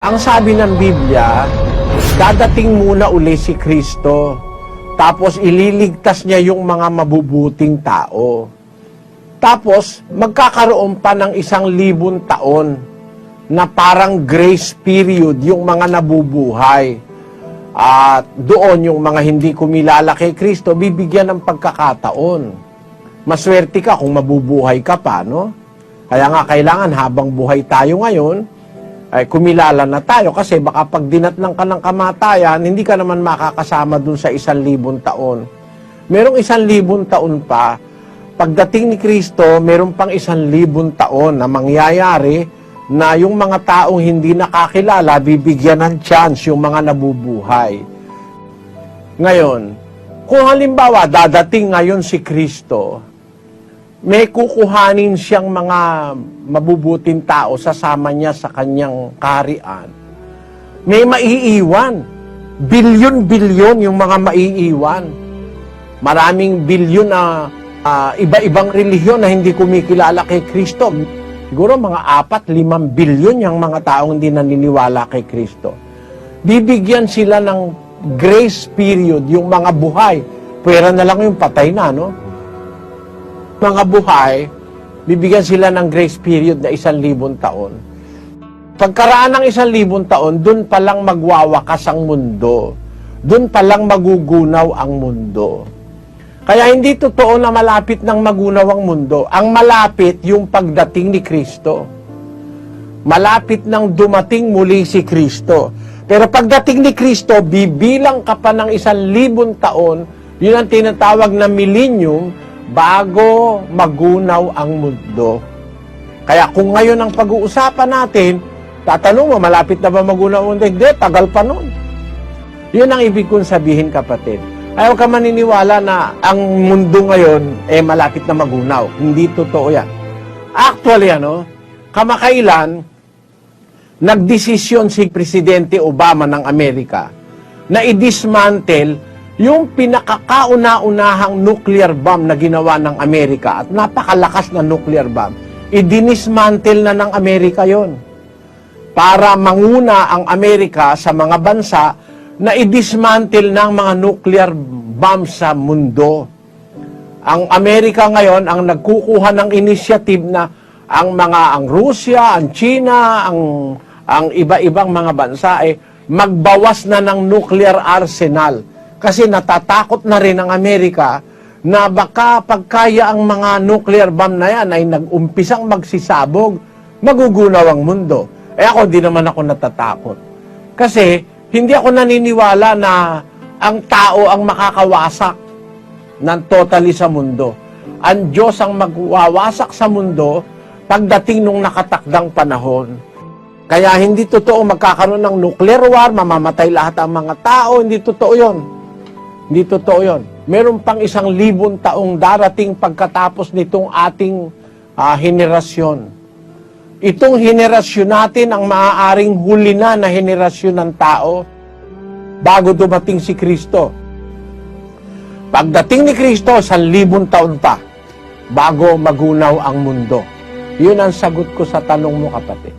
Ang sabi ng Biblia, dadating muna uli si Kristo, tapos ililigtas niya yung mga mabubuting tao. Tapos, magkakaroon pa ng 1,000 taon na parang grace period yung mga nabubuhay. At doon yung mga hindi kumilala kay Kristo, bibigyan ng pagkakataon. Maswerte ka kung mabubuhay ka pa, no? Kaya nga kailangan habang buhay tayo ngayon, ay kumilala na tayo kasi baka pag dinatnan ka ng kamatayan, hindi ka naman makakasama dun sa 1,000 taon. Merong 1,000 taon pa. Pagdating ni Kristo, meron pang 1,000 taon na mangyayari na yung mga taong hindi nakakilala, bibigyan ng chance yung mga nabubuhay. Ngayon, kung halimbawa dadating ngayon si Kristo, may kukuhanin siyang mga mabubuting tao, sasama niya sa kanyang kaharian. May maiiwan. Bilyon-bilyon yung mga maiiwan. Maraming bilyon na iba-ibang relihiyon na hindi kumikilala kay Kristo. Siguro mga 4-5 bilyon yung mga taong hindi naniniwala kay Kristo. Bibigyan sila ng grace period, yung mga buhay. Pwera na lang yung patay na, no? Mga buhay, bibigyan sila ng grace period na 1,000 taon. Pagkaraan ng 1,000 taon, dun palang magwawakas ang mundo. Dun palang magugunaw ang mundo. Kaya hindi totoo na malapit ng magunaw ang mundo. Ang malapit yung pagdating ni Kristo. Malapit nang dumating muli si Kristo. Pero pagdating ni Kristo, bibilang ka pa ng 1,000 taon, yun ang tinatawag na millennium, bago magunaw ang mundo. Kaya kung ngayon ang pag-uusapan natin, tatanong mo, malapit na ba magunaw ang mundo? Hindi, tagal pa nun. Yun ang ibig kong sabihin, kapatid. Ayaw ka maniniwala na ang mundo ngayon malapit na magunaw. Hindi totoo yan. Actually, kamakailan, nagdesisyon si Presidente Obama ng Amerika na i-dismantle yung pinakakauna-unahang nuclear bomb na ginawa ng Amerika at napakalakas na nuclear bomb, i-dinismantle na ng Amerika yon para manguna ang Amerika sa mga bansa na i-dismantle ng mga nuclear bomb sa mundo. Ang Amerika ngayon ang nagkukuha ng initiative na ang Russia, ang China, ang iba-ibang mga bansa magbawas na ng nuclear arsenal. Kasi natatakot na rin ang Amerika na baka pagkaya ang mga nuclear bomb na yan ay nag-umpisang magsisabog, magugunaw ang mundo. Ako, di naman ako natatakot. Kasi hindi ako naniniwala na ang tao ang makakawasak ng totally sa mundo. Ang Diyos ang magwawasak sa mundo pagdating nung nakatakdang panahon. Kaya hindi totoo magkakaroon ng nuclear war, mamamatay lahat ang mga tao, hindi totoo yon. Hindi totoo yun. Meron pang 1,000 taong darating pagkatapos nitong ating henerasyon. Itong henerasyon natin ang maaaring huli na henerasyon ng tao bago dumating si Kristo. Pagdating ni Kristo, 1,000 taon pa bago magunaw ang mundo. Yun ang sagot ko sa tanong mo, kapatid.